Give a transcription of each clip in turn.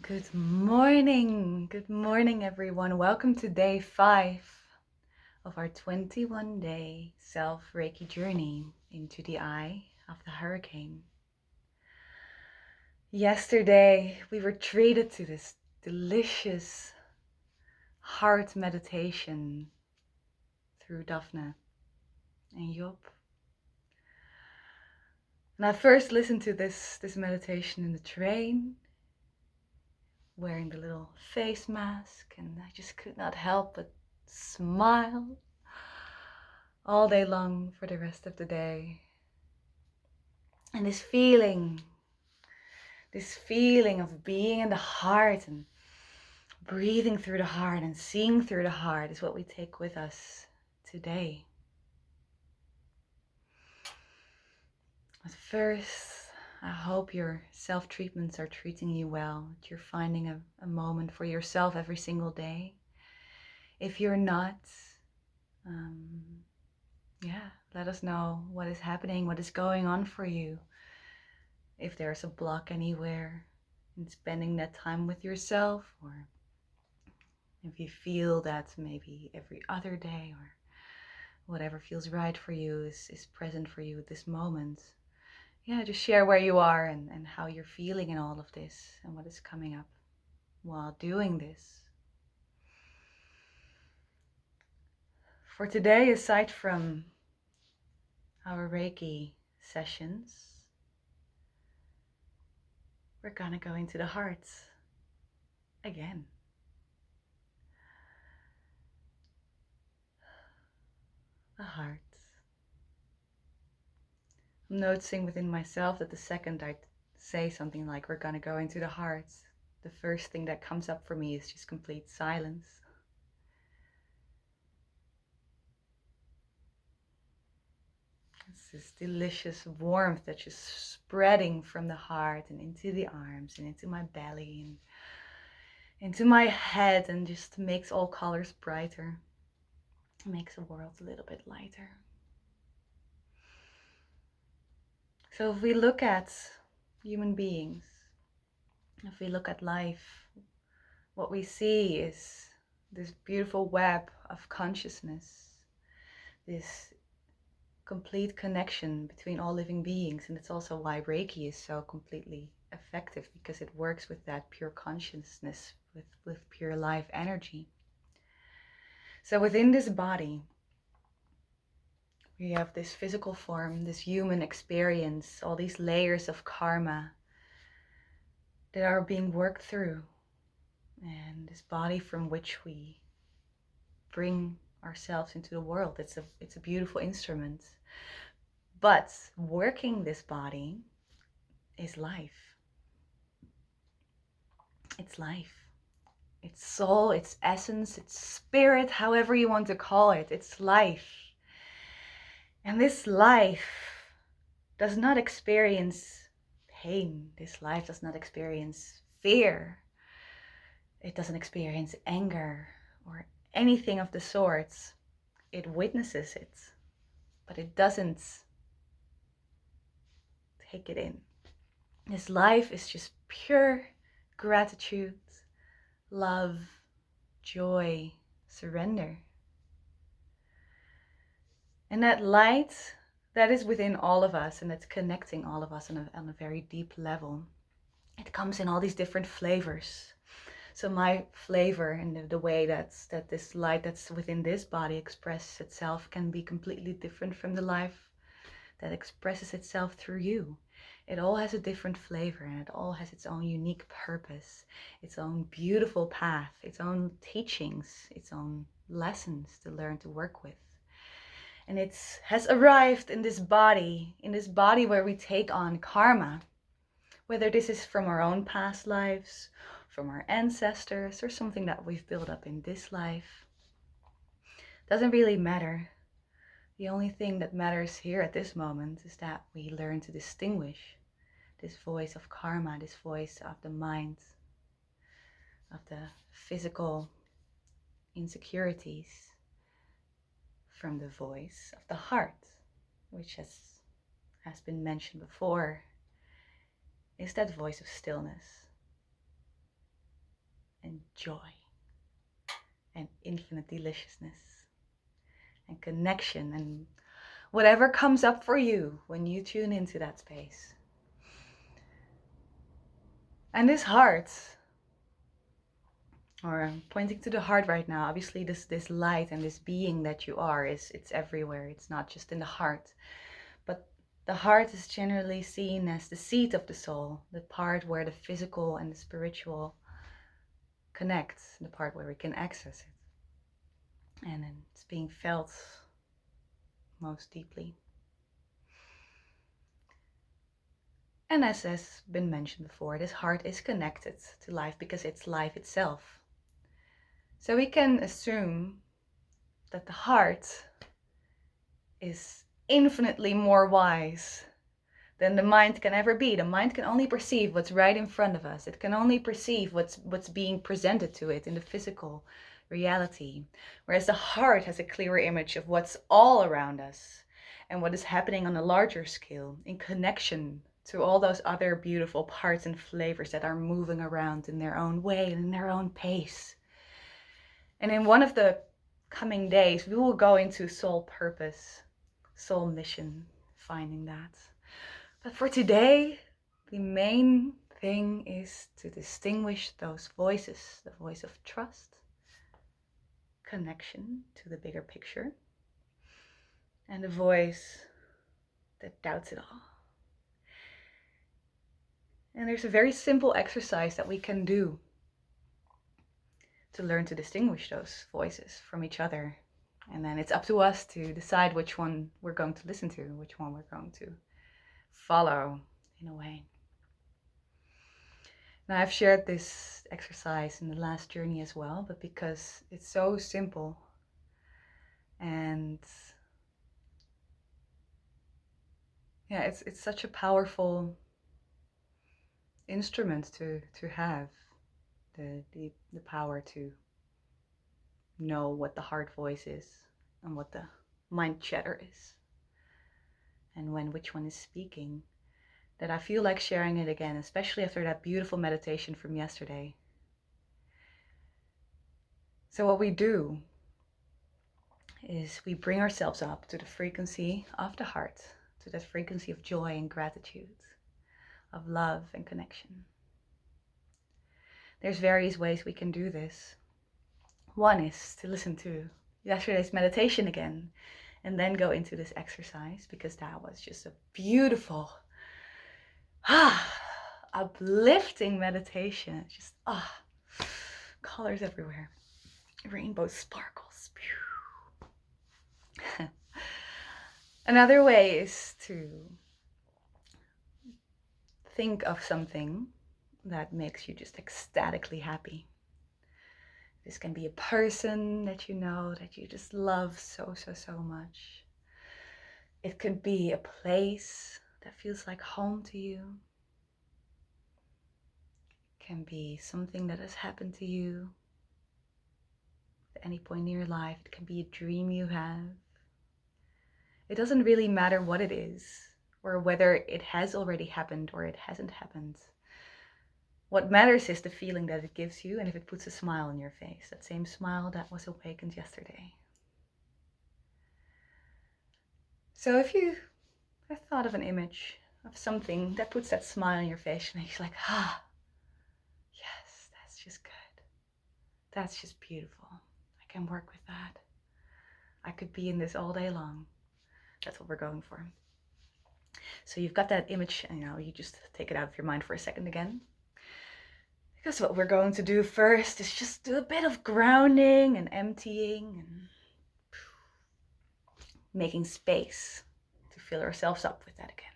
Good morning. Good morning, everyone. Welcome to day 5 of our 21-day self-Reiki journey into the eye of the hurricane. Yesterday, we were treated to this delicious heart meditation through Daphne and Job. And I first listened to this meditation in the train, wearing the little face mask, and I just could not help but smile all day long for the rest of the day. And this feeling of being in the heart and breathing through the heart and seeing through the heart is what we take with us today. But first, I hope your self-treatments are treating you well, that you're finding a moment for yourself every single day. If you're not, let us know what is happening, what is going on for you. If there's a block anywhere in spending that time with yourself, or if you feel that maybe every other day or whatever feels right for you is present for you at this moment. Just share where you are and how you're feeling in all of this and what is coming up while doing this. For today, aside from our Reiki sessions, we're gonna go into the heart again. The heart. I'm noticing within myself that the second I say something like we're gonna go into the heart, the first thing that comes up for me is just complete silence. It's this delicious warmth that's just spreading from the heart and into the arms and into my belly and into my head, and just makes all colors brighter. It makes the world a little bit lighter. So if we look at human beings, if we look at life, what we see is this beautiful web of consciousness, this complete connection between all living beings. And it's also why Reiki is so completely effective, because it works with that pure consciousness, with pure life energy. So within this body, we have this physical form, this human experience, all these layers of karma that are being worked through, and this body from which we bring ourselves into the world. It's a beautiful instrument. But working this body is life. It's life. It's soul, it's essence, it's spirit, however you want to call it. It's life. And this life does not experience pain. This life does not experience fear. It doesn't experience anger or anything of the sorts. It witnesses it, but it doesn't take it in. This life is just pure gratitude, love, joy, surrender. And that light that is within all of us, and that's connecting all of us on a very deep level, it comes in all these different flavors. So my flavor and the way that this light that's within this body expresses itself can be completely different from the life that expresses itself through you. It all has a different flavor, and it all has its own unique purpose, its own beautiful path, its own teachings, its own lessons to learn to work with. And it has arrived in this body where we take on karma, whether this is from our own past lives, from our ancestors, or something that we've built up in this life. Doesn't really matter. The only thing that matters here at this moment is that we learn to distinguish this voice of karma, this voice of the mind, of the physical insecurities, from the voice of the heart, which has been mentioned before, is that voice of stillness. and joy and infinite deliciousness and connection and whatever comes up for you when you tune into that space. And this heart, or I'm pointing to the heart right now, obviously this light and this being that you are it's everywhere. It's not just in the heart, but the heart is generally seen as the seat of the soul, the part where the physical and the spiritual connect, the part where we can access it, and it's being felt most deeply. And as has been mentioned before, this heart is connected to life because it's life itself. So we can assume that the heart is infinitely more wise than the mind can ever be. The mind can only perceive what's right in front of us. It can only perceive what's being presented to it in the physical reality. Whereas the heart has a clearer image of what's all around us and what is happening on a larger scale in connection to all those other beautiful parts and flavors that are moving around in their own way and in their own pace. And in one of the coming days, we will go into soul purpose, soul mission, finding that. But for today, the main thing is to distinguish those voices, the voice of trust, connection to the bigger picture, and the voice that doubts it all. And there's a very simple exercise that we can do to learn to distinguish those voices from each other. And then it's up to us to decide which one we're going to listen to, which one we're going to follow in a way. Now, I've shared this exercise in the last journey as well, but because it's so simple and yeah, it's such a powerful instrument to have the power to know what the heart voice is and what the mind chatter is and when which one is speaking, that I feel like sharing it again, especially after that beautiful meditation from yesterday. So what we do is we bring ourselves up to the frequency of the heart, to that frequency of joy and gratitude, of love and connection. There's various ways we can do this. One is to listen to yesterday's meditation again and then go into this exercise, because that was just a beautiful, uplifting meditation. It's just, colors everywhere. Rainbow sparkles. Another way is to think of something that makes you just ecstatically happy. This can be a person that you know, that you just love so much. It could be a place that feels like home to you. It can be something that has happened to you at any point in your life. It can be a dream you have. It doesn't really matter what it is, or whether it has already happened or it hasn't happened. What matters is the feeling that it gives you, and if it puts a smile on your face, that same smile that was awakened yesterday. So if you have thought of an image of something that puts that smile on your face, and you're like, yes, that's just good. That's just beautiful. I can work with that. I could be in this all day long. That's what we're going for. So you've got that image, and you just take it out of your mind for a second again. Because what we're going to do first is just do a bit of grounding and emptying and making space to fill ourselves up with that again.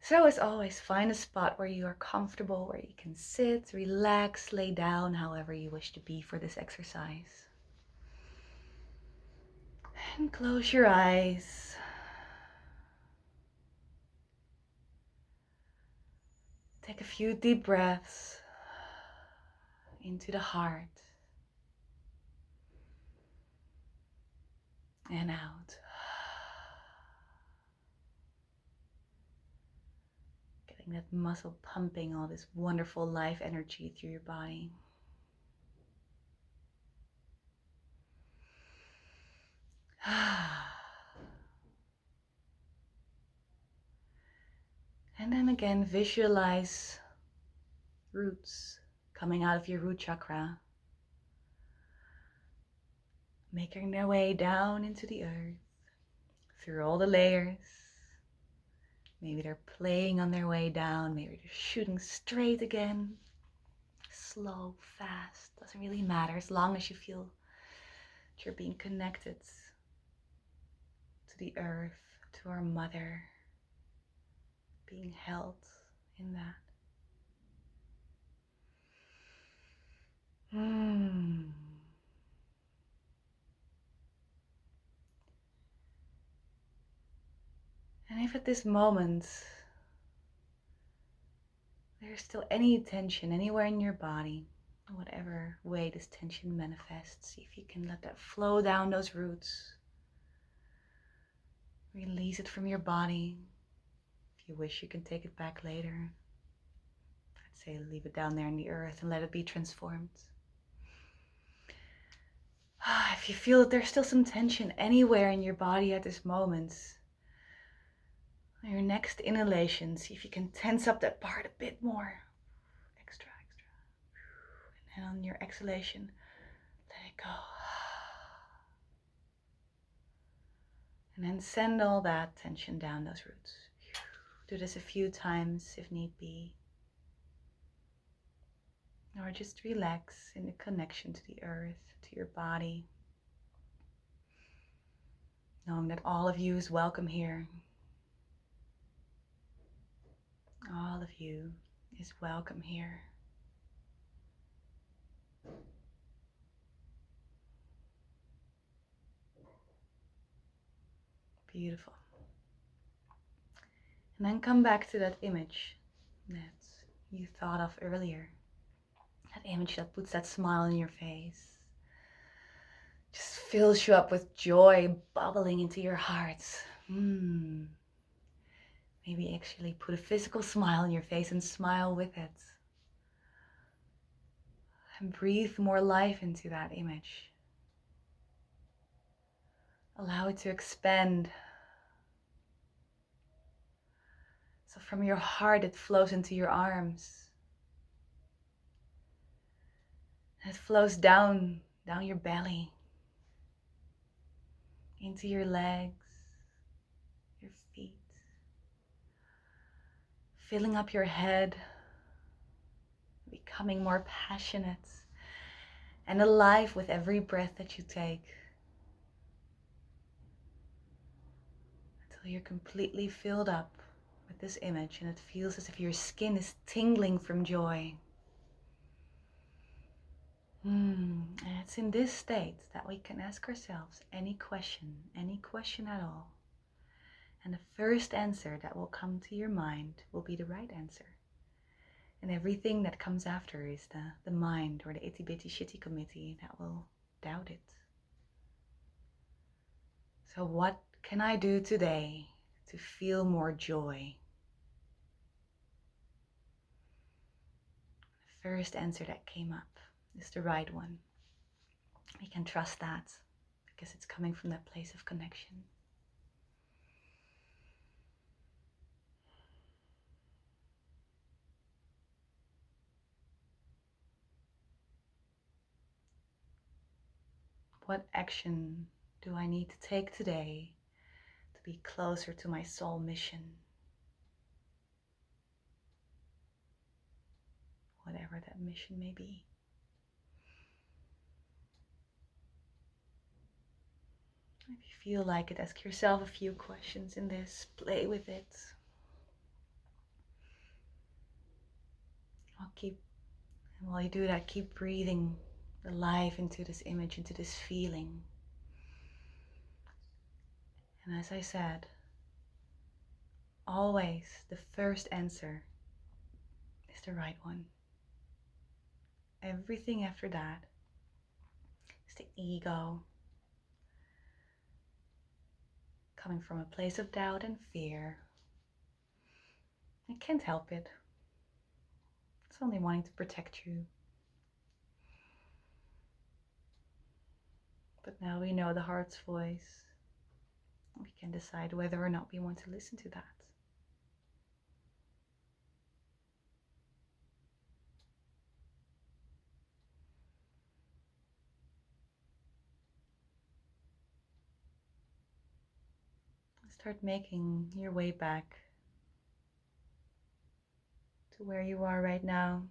So as always, find a spot where you are comfortable, where you can sit, relax, lay down, however you wish to be for this exercise. And close your eyes. Take a few deep breaths into the heart and out. Getting Getting that muscle pumping all this wonderful life energy through your body. And then again, visualize roots coming out of your root chakra, making their way down into the earth, through all the layers. Maybe they're playing on their way down, maybe they're shooting straight again. Slow, fast, doesn't really matter as long as you feel that you're being connected to the earth, to our mother, being held in that. And if at this moment there's still any tension anywhere in your body, whatever way this tension manifests, see if you can let that flow down those roots. Release it from your body. If you wish, you can take it back later. I'd say leave it down there in the earth and let it be transformed. If you feel that there's still some tension anywhere in your body at this moment, on your next inhalation, see if you can tense up that part a bit more. Extra. And on your exhalation, let it go. And then send all that tension down those roots. Do this a few times if need be. Or just relax in the connection to the earth, to your body. Knowing that all of you is welcome here. All of you is welcome here. Beautiful. And then come back to that image that you thought of earlier. That image that puts that smile on your face. Just fills you up with joy bubbling into your heart. Maybe actually put a physical smile on your face and smile with it. And breathe more life into that image. Allow it to expand. So from your heart it flows into your arms. And it flows down your belly. Into your legs, your feet. Filling up your head. Becoming more passionate and alive with every breath that you take. Until you're completely filled up with this image and it feels as if your skin is tingling from joy. And it's in this state that we can ask ourselves any question at all. And the first answer that will come to your mind will be the right answer. And everything that comes after is the mind or the itty bitty shitty committee that will doubt it. So what can I do today to feel more joy? The first answer that came up is the right one. We can trust that because it's coming from that place of connection. What action do I need to take today to be closer to my soul mission? Whatever that mission may be. If you feel like it, ask yourself a few questions in this, play with it. And while you do that, keep breathing the life into this image, into this feeling. And as I said, always the first answer is the right one. Everything after that is the ego, coming from a place of doubt and fear. I can't help it. It's only wanting to protect you. But now we know the heart's voice. We can decide whether or not we want to listen to that. Start making your way back to where you are right now.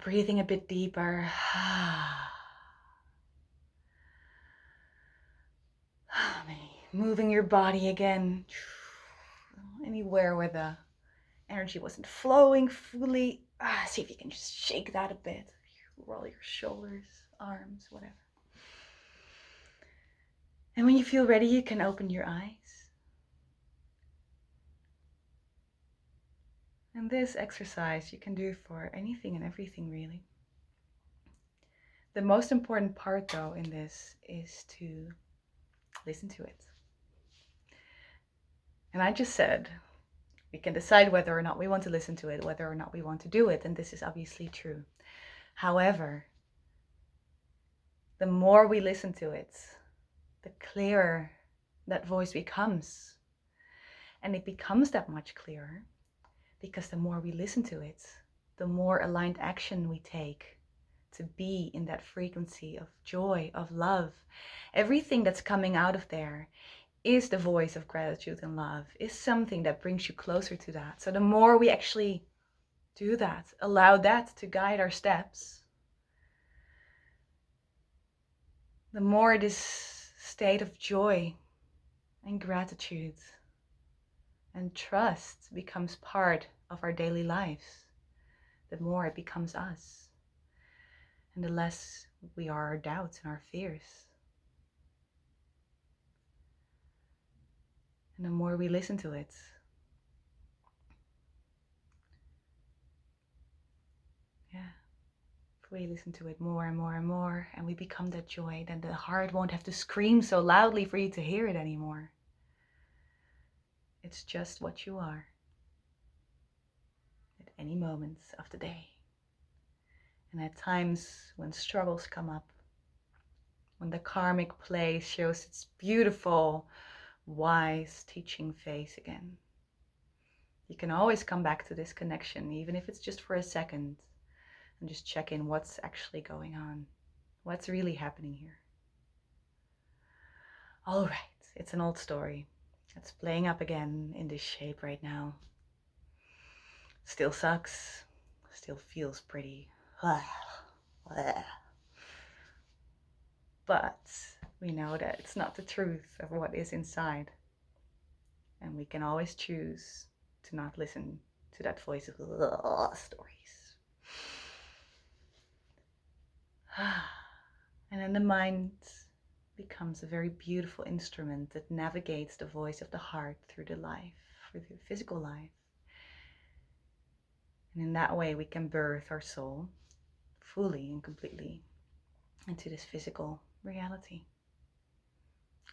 Breathing a bit deeper. Moving your body again. Anywhere where the energy wasn't flowing fully. See if you can just shake that a bit. Roll your shoulders, arms, whatever. And when you feel ready, you can open your eyes. And this exercise you can do for anything and everything, really. The most important part, though, in this is to listen to it. And I just said, we can decide whether or not we want to listen to it, whether or not we want to do it, and this is obviously true. However, the more we listen to it, the clearer that voice becomes. And it becomes that much clearer because the more we listen to it, the more aligned action we take to be in that frequency of joy, of love. Everything that's coming out of there is the voice of gratitude and love, is something that brings you closer to that. So the more we actually do that, allow that to guide our steps, the more this state of joy and gratitude and trust becomes part of our daily lives, the more it becomes us, and the less we are our doubts and our fears. And the more we listen to it, if we listen to it more and more and more, and we become that joy, then the heart won't have to scream so loudly for you to hear it anymore. It's just what you are at any moment of the day. And at times when struggles come up, when the karmic play shows its beautiful, wise teaching face again, you can always come back to this connection, even if it's just for a second, and just check in what's actually going on. What's really happening here? All right, it's an old story. It's playing up again in this shape right now. Still sucks. Still feels pretty. But we know that it's not the truth of what is inside. And we can always choose to not listen to that voice of stories. And then the mind becomes a very beautiful instrument that navigates the voice of the heart through the life, through the physical life. And in that way we can birth our soul fully and completely into this physical reality.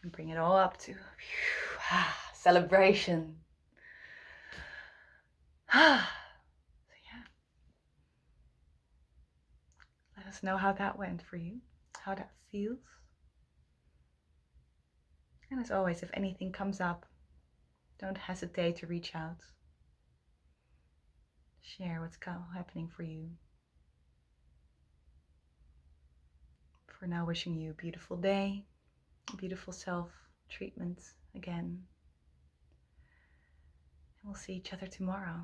And bring it all up to celebration. So yeah. Let us know how that went for you, how that feels. And as always, if anything comes up, don't hesitate to reach out. Share what's happening for you. For now, wishing you a beautiful day, a beautiful self-treatment again. And we'll see each other tomorrow.